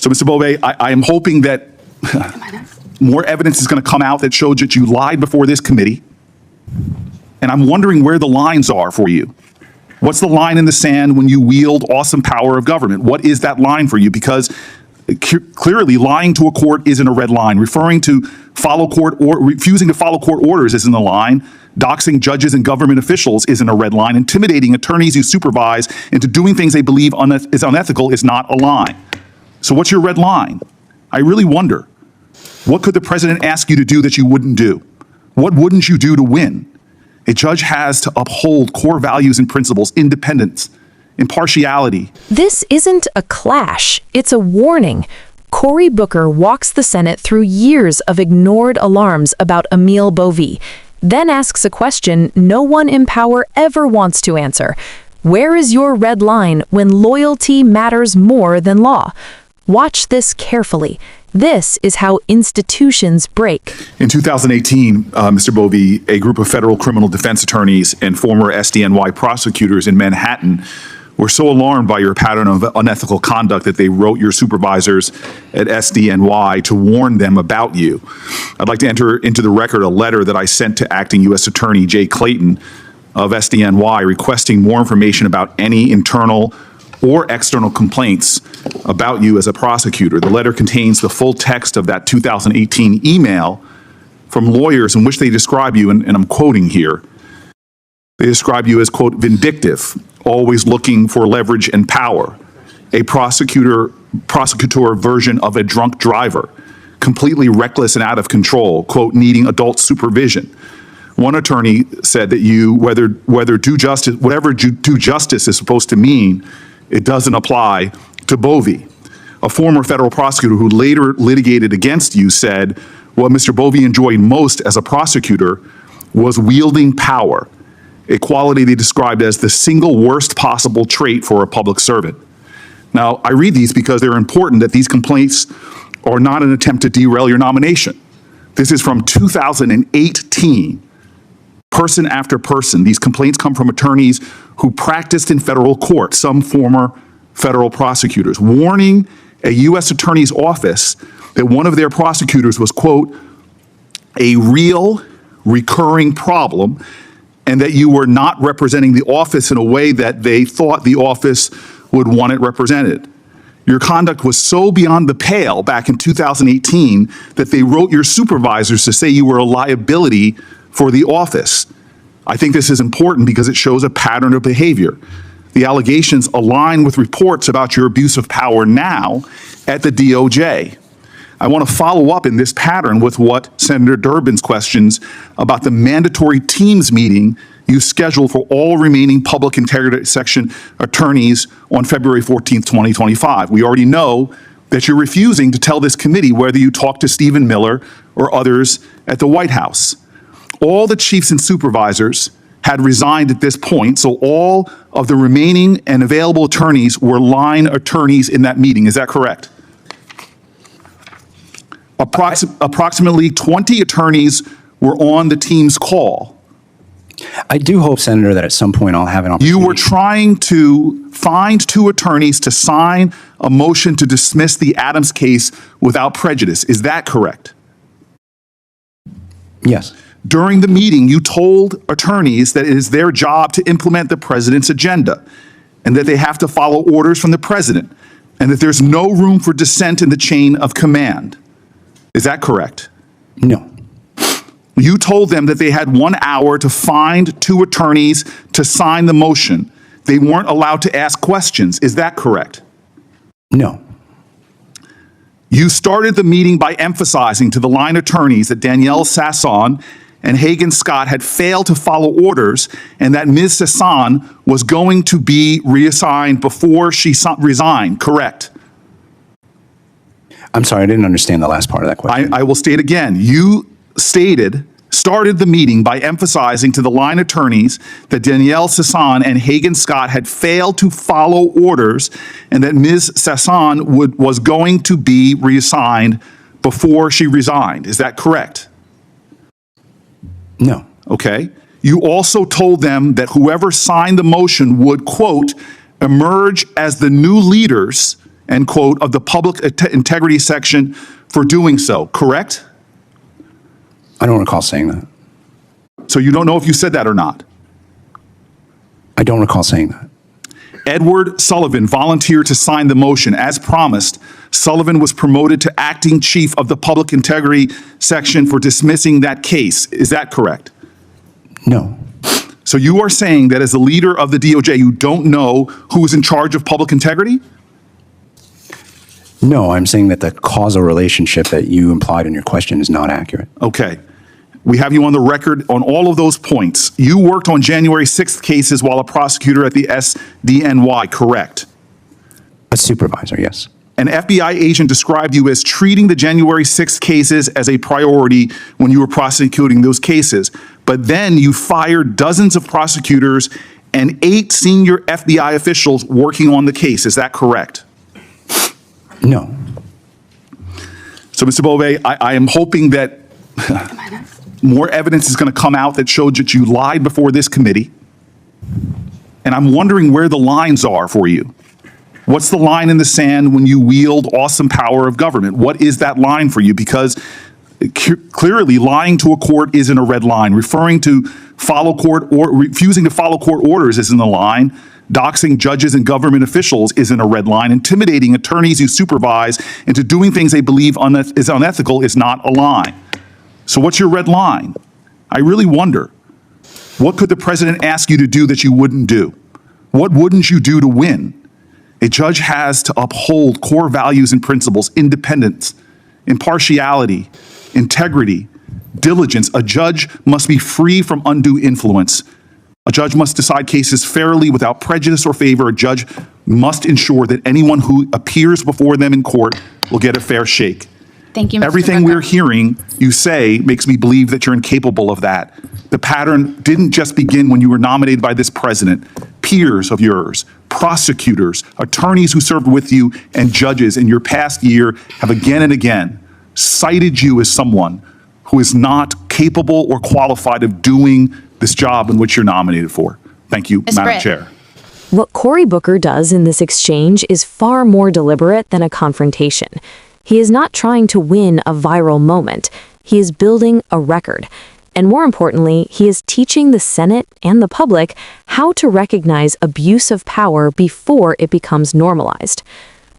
So, Mr. Bove, I am hoping that more evidence is going to come out that shows that you lied before this committee. And I'm wondering where the lines are for you. What's the line in the sand when you wield awesome power of government? What is that line for you? Because clearly lying to a court isn't a red line. Refusing to follow court orders isn't a line. Doxing judges and government officials isn't a red line. Intimidating attorneys you supervise into doing things they believe is unethical is not a line. So what's your red line? I really wonder. What could the president ask you to do that you wouldn't do? What wouldn't you do to win? A judge has to uphold core values and principles: independence, impartiality. This isn't a clash, it's a warning. Cory Booker walks the Senate through years of ignored alarms about Emil Bove, then asks a question no one in power ever wants to answer. Where is your red line when loyalty matters more than law? Watch this carefully. This is how institutions break. In 2018, Mr. Bove, a group of federal criminal defense attorneys and former SDNY prosecutors in Manhattan were so alarmed by your pattern of unethical conduct that they wrote your supervisors at SDNY to warn them about you. I'd like to enter into the record a letter that I sent to Acting U.S. Attorney Jay Clayton of SDNY requesting more information about any internal or external complaints about you as a prosecutor. The letter contains the full text of that 2018 email from lawyers in which they describe you, and I'm quoting here, they describe you as, quote, vindictive, always looking for leverage and power, a prosecutor version of a drunk driver, completely reckless and out of control, quote, needing adult supervision. One attorney said that you, whatever due justice is supposed to mean, it doesn't apply to Bove. A former federal prosecutor who later litigated against you said, what Mr. Bove enjoyed most as a prosecutor was wielding power, a quality they described as the single worst possible trait for a public servant. Now, I read these because they're important, that these complaints are not an attempt to derail your nomination. This is from 2018. Person after person, these complaints come from attorneys who practiced in federal court, some former federal prosecutors, warning a U.S. attorney's office that one of their prosecutors was, quote, a real recurring problem, and that you were not representing the office in a way that they thought the office would want it represented. Your conduct was so beyond the pale back in 2018 that they wrote your supervisors to say you were a liability for the office. I think this is important because it shows a pattern of behavior. The allegations align with reports about your abuse of power now at the DOJ. I want to follow up in this pattern with what Senator Durbin's questions about the mandatory teams meeting you scheduled for all remaining public integrity section attorneys on February 14th, 2025. We already know that you're refusing to tell this committee whether you talked to Stephen Miller or others at the White House. All the chiefs and supervisors had resigned at this point, so all of the remaining and available attorneys were line attorneys in that meeting. Is that correct? Approximately 20 attorneys were on the team's call. I do hope, Senator, that at some point I'll have an opportunity. You were trying to find 2 attorneys to sign a motion to dismiss the Adams case without prejudice. Is that correct? Yes. During the meeting, you told attorneys that it is their job to implement the president's agenda and that they have to follow orders from the president and that there's no room for dissent in the chain of command. Is that correct? No. You told them that they had 1 hour to find 2 attorneys to sign the motion. They weren't allowed to ask questions. Is that correct? No. You started the meeting by emphasizing to the line attorneys that Danielle Sasson and Hagan Scott had failed to follow orders and that Ms. Sasson was going to be reassigned before she resigned, correct? I'm sorry, I didn't understand the last part of that question. I will state again. You started the meeting by emphasizing to the line attorneys that Danielle Sasson and Hagan Scott had failed to follow orders and that Ms. Sasson was going to be reassigned before she resigned. Is that correct? No. Okay. You also told them that whoever signed the motion would, quote, emerge as the new leaders end quote, of the public integrity section for doing so, correct? I don't recall saying that. So you don't know if you said that or not. I don't recall saying that. Edward Sullivan volunteered to sign the motion. As promised, Sullivan was promoted to acting chief of the public integrity section for dismissing that case. Is that correct? No. So you are saying that as the leader of the DOJ, you don't know who is in charge of public integrity? No, I'm saying that the causal relationship that you implied in your question is not accurate. Okay. We have you on the record on all of those points. You worked on January 6th cases while a prosecutor at the SDNY, correct? A supervisor, yes. An FBI agent described you as treating the January 6th cases as a priority when you were prosecuting those cases. But then you fired dozens of prosecutors and 8 senior FBI officials working on the case. Is that correct? No. So, Mr. Bove, I am hoping that more evidence is going to come out that showed that you lied before this committee. And I'm wondering where the lines are for you. What's the line in the sand when you wield awesome power of government? What is that line for you? Because clearly lying to a court isn't a red line. Refusing to follow court orders isn't a line. Doxing judges and government officials isn't a red line. Intimidating attorneys you supervise into doing things they believe is unethical is not a line. So what's your red line? I really wonder, what could the president ask you to do that you wouldn't do? What wouldn't you do to win? A judge has to uphold core values and principles: independence, impartiality, integrity, diligence. A judge must be free from undue influence. A judge must decide cases fairly without prejudice or favor. A judge must ensure that anyone who appears before them in court will get a fair shake. Thank you, Mr. Everything Booker. we're hearing you say makes me believe that you're incapable of that. The pattern didn't just begin when you were nominated by this president. Peers of yours, prosecutors, attorneys who served with you, and judges in your past year have again and again cited you as someone who is not capable or qualified of doing this job in which you're nominated for. Thank you, Ms. Madam Britt. Chair. What Cory Booker does in this exchange is far more deliberate than a confrontation. He is not trying to win a viral moment. He is building a record. And more importantly, he is teaching the Senate and the public how to recognize abuse of power before it becomes normalized.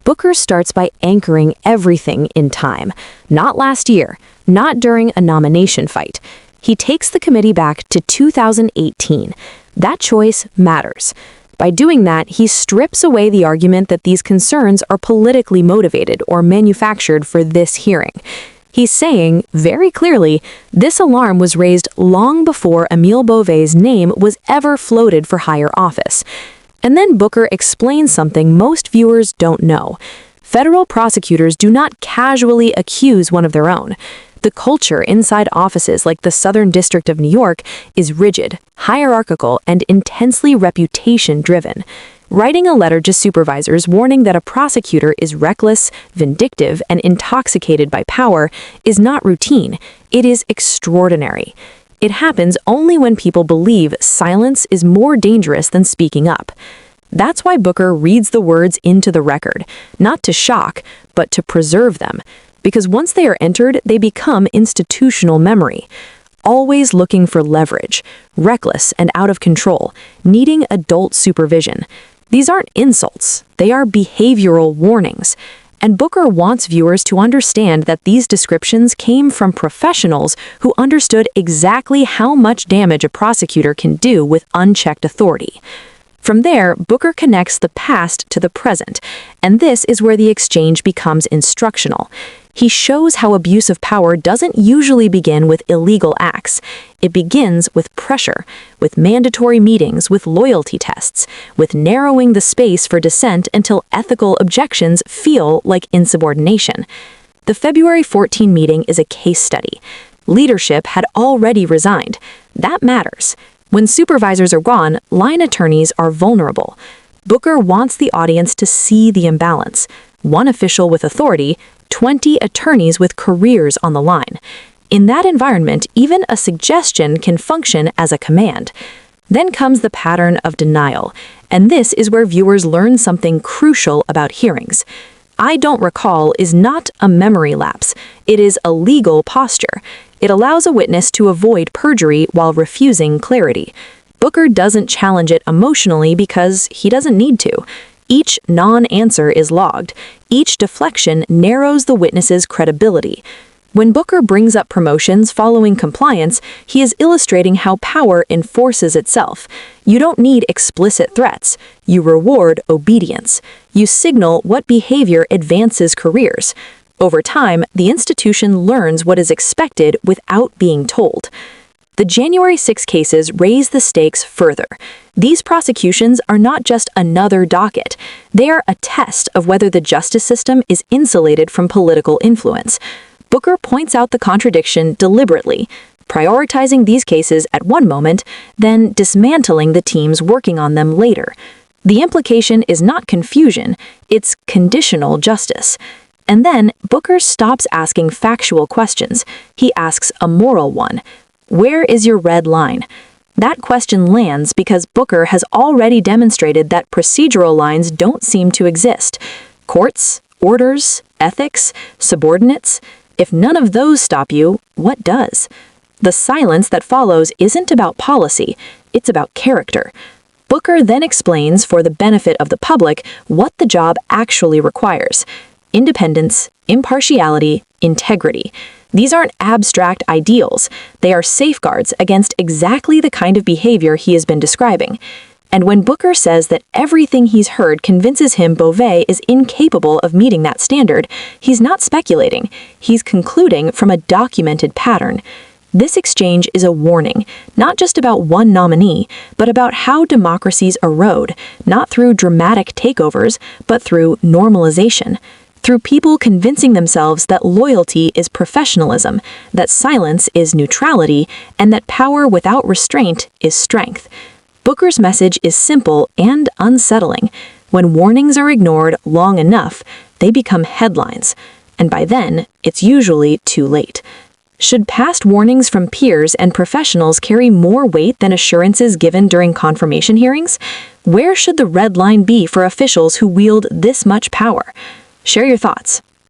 Booker starts by anchoring everything in time. Not last year, not during a nomination fight. He takes the committee back to 2018. That choice matters. By doing that, he strips away the argument that these concerns are politically motivated or manufactured for this hearing. He's saying, very clearly, this alarm was raised long before Emil Bove's name was ever floated for higher office. And then Booker explains something most viewers don't know. Federal prosecutors do not casually accuse one of their own. The culture inside offices like the Southern District of New York is rigid, hierarchical, and intensely reputation-driven. Writing a letter to supervisors warning that a prosecutor is reckless, vindictive, and intoxicated by power is not routine. It is extraordinary. It happens only when people believe silence is more dangerous than speaking up. That's why Booker reads the words into the record, not to shock, but to preserve them. Because once they are entered, they become institutional memory. Always looking for leverage, reckless and out of control, needing adult supervision. These aren't insults, they are behavioral warnings. And Booker wants viewers to understand that these descriptions came from professionals who understood exactly how much damage a prosecutor can do with unchecked authority. From there, Booker connects the past to the present, and this is where the exchange becomes instructional. He shows how abuse of power doesn't usually begin with illegal acts. It begins with pressure, with mandatory meetings, with loyalty tests, with narrowing the space for dissent until ethical objections feel like insubordination. The February 14 meeting is a case study. Leadership had already resigned. That matters. When supervisors are gone, line attorneys are vulnerable. Booker wants the audience to see the imbalance. One official with authority, 20 attorneys with careers on the line. In that environment, even a suggestion can function as a command. Then comes the pattern of denial, and this is where viewers learn something crucial about hearings. "I don't recall" is not a memory lapse. It is a legal posture. It allows a witness to avoid perjury while refusing clarity. Booker doesn't challenge it emotionally because he doesn't need to. Each non-answer is logged. Each deflection narrows the witness's credibility. When Booker brings up promotions following compliance, he is illustrating how power enforces itself. You don't need explicit threats. You reward obedience. You signal what behavior advances careers. Over time, the institution learns what is expected without being told. The January 6 cases raise the stakes further. These prosecutions are not just another docket. They are a test of whether the justice system is insulated from political influence. Booker points out the contradiction deliberately, prioritizing these cases at one moment, then dismantling the teams working on them later. The implication is not confusion, it's conditional justice. And then Booker stops asking factual questions. He asks a moral one. Where is your red line? That question lands because Booker has already demonstrated that procedural lines don't seem to exist. Courts, orders, ethics, subordinates. If none of those stop you, what does? The silence that follows isn't about policy, it's about character. Booker then explains, for the benefit of the public, what the job actually requires: independence, impartiality, integrity. These aren't abstract ideals. They are safeguards against exactly the kind of behavior he has been describing. And when Booker says that everything he's heard convinces him Bove is incapable of meeting that standard, he's not speculating. He's concluding from a documented pattern. This exchange is a warning, not just about one nominee, but about how democracies erode, not through dramatic takeovers, but through normalization. Through people convincing themselves that loyalty is professionalism, that silence is neutrality, and that power without restraint is strength. Booker's message is simple and unsettling. When warnings are ignored long enough, they become headlines. And by then, it's usually too late. Should past warnings from peers and professionals carry more weight than assurances given during confirmation hearings? Where should the red line be for officials who wield this much power? Share your thoughts.